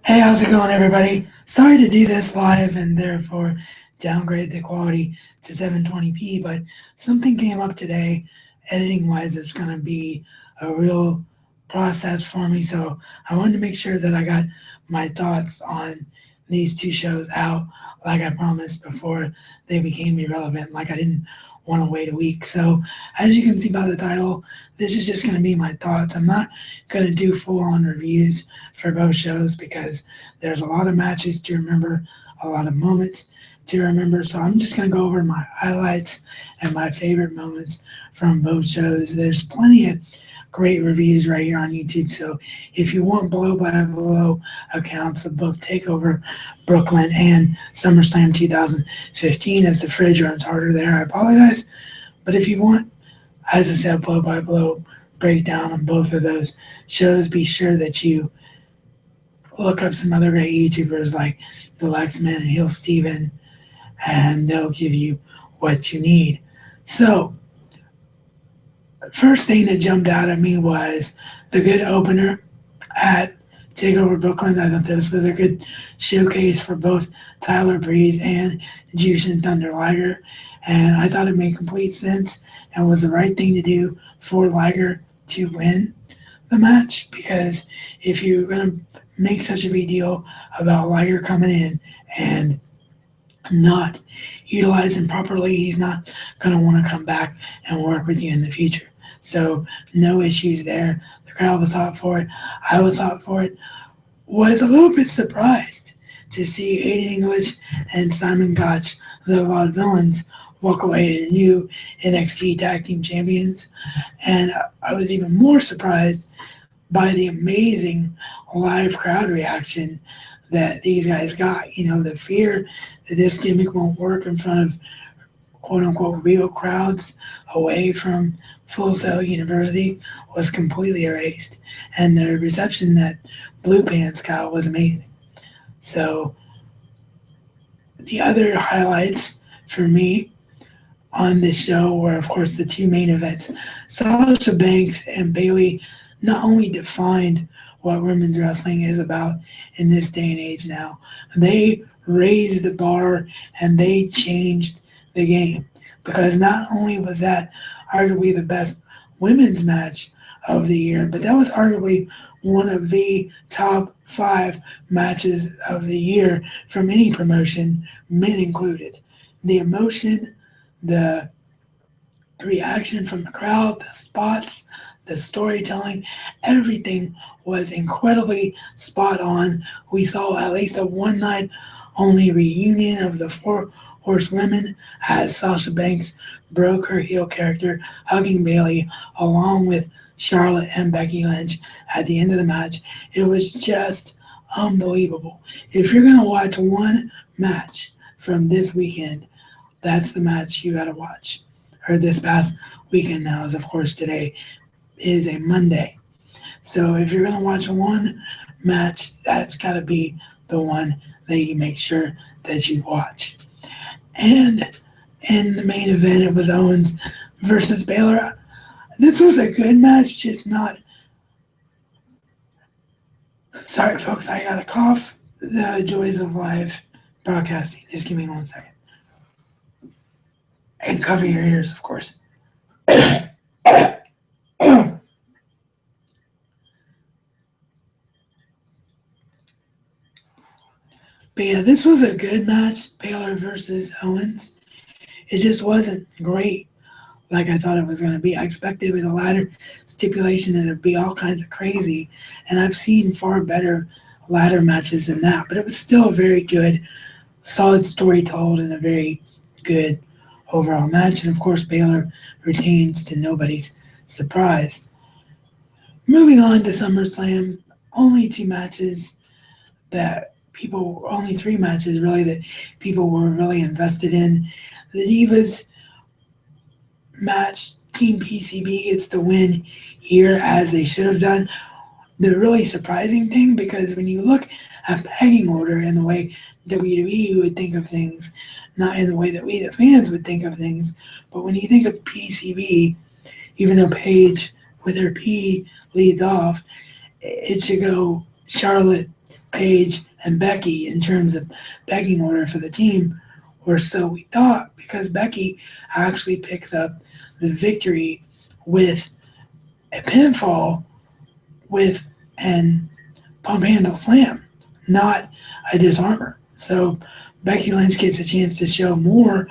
Hey, how's it going, everybody? Sorry to do this live and therefore downgrade the quality to 720p, but something came up today, editing wise, it's going to be a real process for me. So I wanted to make sure that I got my thoughts on these two shows out, like I promised before they became irrelevant, like I didn't want to wait a week. So, as you can see by the title, this is just going to be my thoughts. I'm not going to do full on reviews for both shows because there's a lot of matches to remember, a lot of moments to remember. So I'm just going to go over my highlights and my favorite moments from both shows. There's plenty of great reviews right here on YouTube. So if you want blow by blow accounts of both Takeover Brooklyn and SummerSlam 2015, as the fridge runs harder there, I apologize. But if you want, as I said, blow by blow breakdown on both of those shows, be sure that you look up some other great YouTubers like the Lexman and Hill Steven, and they'll give you what you need. So, first thing that jumped out at me was the good opener at Takeover Brooklyn. I thought this was a good showcase for both Tyler Breeze and Jushin Thunder Liger, and I thought it made complete sense and was the right thing to do for Liger to win the match, because if you're going to make such a big deal about Liger coming in and not utilize him properly, he's not going to want to come back and work with you in the future. So no issues there. The crowd was hot for it. I was hot for it. Was a little bit surprised to see Aiden English and Simon Gotch, the Vaudevillains, walk away as new NXT Tag Team Champions. And I was even more surprised by the amazing live crowd reaction that these guys got. You know, the fear that this gimmick won't work in front of quote unquote real crowds away from Full Sail University was completely erased. And the reception that Blue Pants got was amazing. So the other highlights for me on this show were, of course, the two main events. Sasha Banks and Bayley not only defined what women's wrestling is about in this day and age now, they raised the bar and they changed the game. Because not only was that arguably the best women's match of the year, but that was arguably one of the top 5 matches of the year from any promotion, men included. The emotion, the reaction from the crowd, the spots, the storytelling, everything was incredibly spot on. We saw at least a one night only reunion of the Four Horsewomen as Sasha Banks broke her heel character, hugging Bayley along with Charlotte and Becky Lynch at the end of the match. It was just unbelievable. If you're going to watch one match from this weekend, that's the match you got to watch. Or this past weekend now, as of course today is a Monday. So if you're going to watch one match, that's got to be the one that you make sure that you watch. And in the main event, it was Owens versus Baylor. This was a good match, just not. Sorry, folks, I got a cough. The joys of live broadcasting. Just give me 1 second. And cover your ears, of course. But yeah, this was a good match, Baylor versus Owens. It just wasn't great like I thought it was going to be. I expected with a ladder stipulation that it'd be all kinds of crazy, and I've seen far better ladder matches than that, but it was still a very good, solid story told and a very good overall match. And of course, Baylor retains to nobody's surprise. Moving on to SummerSlam, only 2 matches only 3 matches really that people were really invested in. The Divas match, Team PCB gets the win here as they should have done. The really surprising thing, because when you look at pecking order and the way WWE would think of things, not in the way that we the fans would think of things, but when you think of PCB, even though Paige with her P leads off, it should go Charlotte, Paige and Becky in terms of pecking order for the team, or so we thought, because Becky actually picks up the victory with a pinfall with an pump handle slam, not a disarmer. So Becky Lynch gets a chance to show more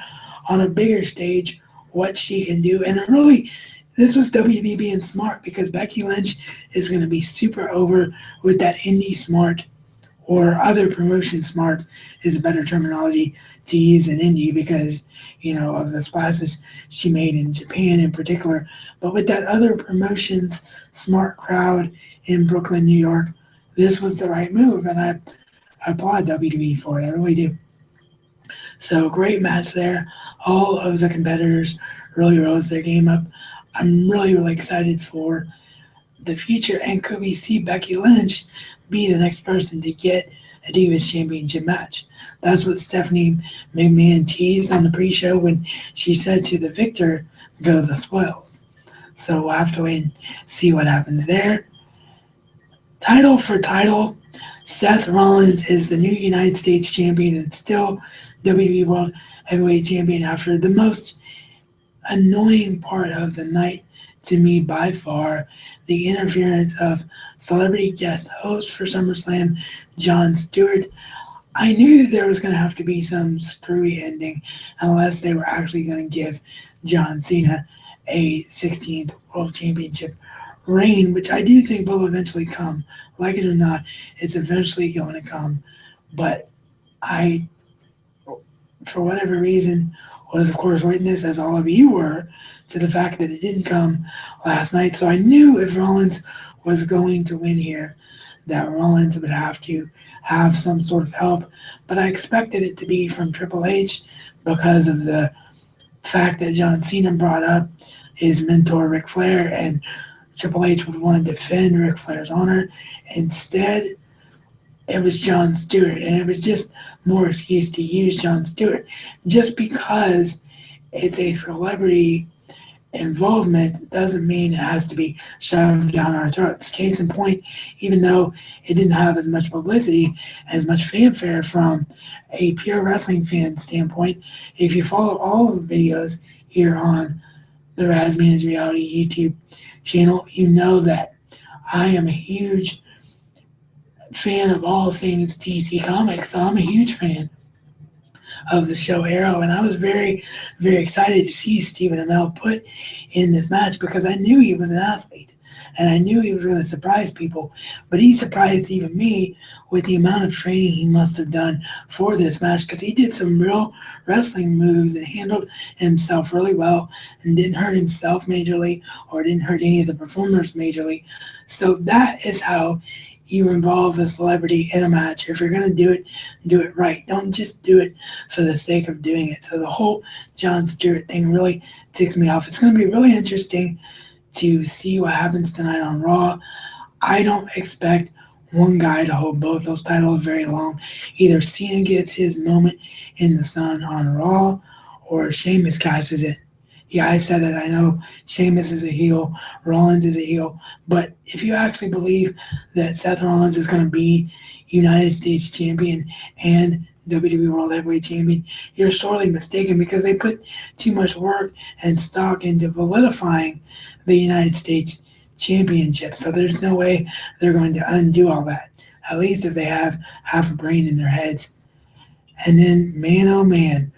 on a bigger stage what she can do. And really, this was WWE being smart, because Becky Lynch is going to be super over with that indie smart, or other promotion smart is a better terminology to use than indie, because, of the splashes she made in Japan in particular. But with that other promotions smart crowd in Brooklyn, New York, this was the right move, and I applaud WWE for it. I really do. So great match there. All of the competitors really rose their game up. I'm really, really excited for the future, and could we see Becky Lynch be the next person to get a Divas Championship match? That's what Stephanie McMahon teased on the pre-show when she said to the victor, go the spoils. So we'll have to wait and see what happens there. Title for title, Seth Rollins is the new United States Champion and still WWE World Heavyweight Champion after the most annoying part of the night to me by far, the interference of celebrity guest host for SummerSlam, Jon Stewart. I knew that there was going to have to be some screwy ending unless they were actually going to give John Cena a 16th World Championship reign, which I do think will eventually come. Like it or not, it's eventually going to come. But I, for whatever reason, was of course witness, as all of you were, to the fact that it didn't come last night. So I knew if Rollins was going to win here, that Rollins would have to have some sort of help. But I expected it to be from Triple H because of the fact that John Cena brought up his mentor Ric Flair, and Triple H would want to defend Ric Flair's honor. Instead, it was Jon Stewart, and it was just more excuse to use Jon Stewart. Just because it's a celebrity involvement doesn't mean it has to be shoved down our throats. Case in point, even though it didn't have as much publicity, as much fanfare from a pure wrestling fan standpoint, if you follow all of the videos here on the Razman's Reality YouTube channel, you know that I am a huge fan of all things DC Comics, so I'm a huge fan of the show Arrow, and I was very, very excited to see Stephen Amell put in this match because I knew he was an athlete, and I knew he was going to surprise people, but he surprised even me with the amount of training he must have done for this match, because he did some real wrestling moves and handled himself really well and didn't hurt himself majorly or didn't hurt any of the performers majorly. So that is how you involve a celebrity in a match. If you're going to do it right. Don't just do it for the sake of doing it. So the whole Jon Stewart thing really ticks me off. It's going to be really interesting to see what happens tonight on Raw. I don't expect one guy to hold both those titles very long. Either Cena gets his moment in the sun on Raw, or Sheamus cashes it. Yeah, I said it. I know Sheamus is a heel, Rollins is a heel, but if you actually believe that Seth Rollins is going to be United States Champion and WWE World Heavyweight Champion, you're sorely mistaken, because they put too much work and stock into solidifying the United States Championship. So there's no way they're going to undo all that, at least if they have half a brain in their heads. And then, man, oh man,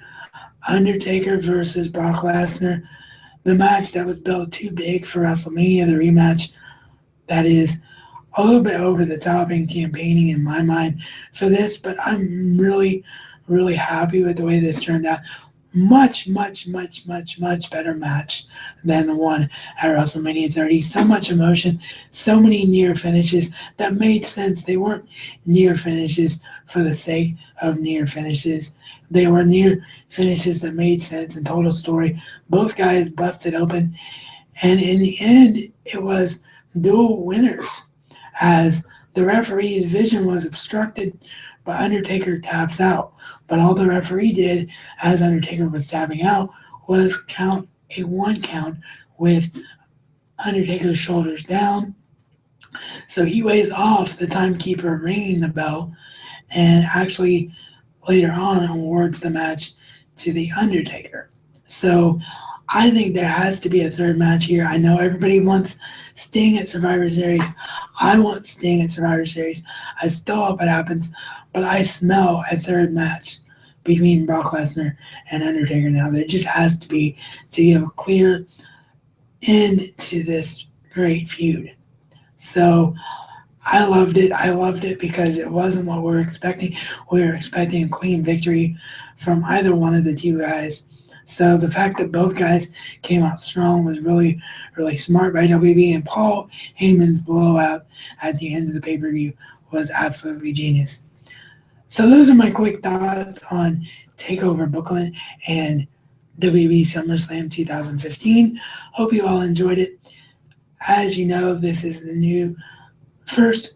Undertaker versus Brock Lesnar, the match that was built too big for WrestleMania, the rematch that is a little bit over the top in campaigning in my mind for this, but I'm really, really happy with the way this turned out. Much, much, much, much, much better match than the one at WrestleMania 30. So much emotion, so many near finishes that made sense. They weren't near finishes for the sake of near finishes. They were near finishes that made sense and told a story. Both guys busted open, and in the end, it was dual winners, as the referee's vision was obstructed, but Undertaker taps out. But all the referee did, as Undertaker was tapping out, was count a 1 count with Undertaker's shoulders down. So he waves off the timekeeper ringing the bell and actually later on awards the match to The Undertaker. So I think there has to be a third match here. I know everybody wants Sting at Survivor Series. I want Sting at Survivor Series. I still hope it happens, but I smell a third match between Brock Lesnar and Undertaker now. There just has to be to give a clear end to this great feud. So I loved it. I loved it because it wasn't what we were expecting. We were expecting a clean victory from either one of the two guys. So the fact that both guys came out strong was really, really smart by WB, and Paul Heyman's blowout at the end of the pay-per-view was absolutely genius. So those are my quick thoughts on Takeover Brooklyn and WWE SummerSlam 2015. Hope you all enjoyed it. As you know, this is the new first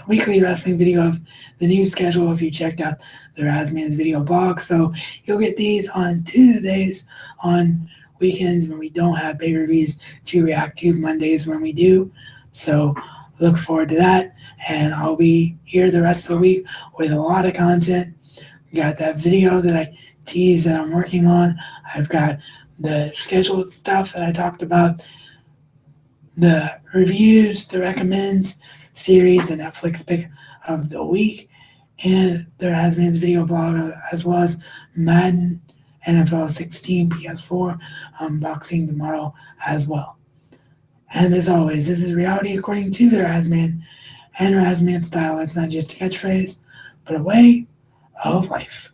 weekly wrestling video of the new schedule if you checked out the Razman's video blog. So you'll get these on Tuesdays, on weekends when we don't have pay-per-views to react to, Mondays when we do. So look forward to that. And I'll be here the rest of the week with a lot of content. Got that video that I teased that I'm working on. I've got the scheduled stuff that I talked about, the reviews, the recommends series, the Netflix pick of the week, and the Razman's video blog, as well as Madden NFL 16 PS4 unboxing tomorrow as well. And as always, this is reality according to the Razman and Razman style. It's not just a catchphrase, but a way of life.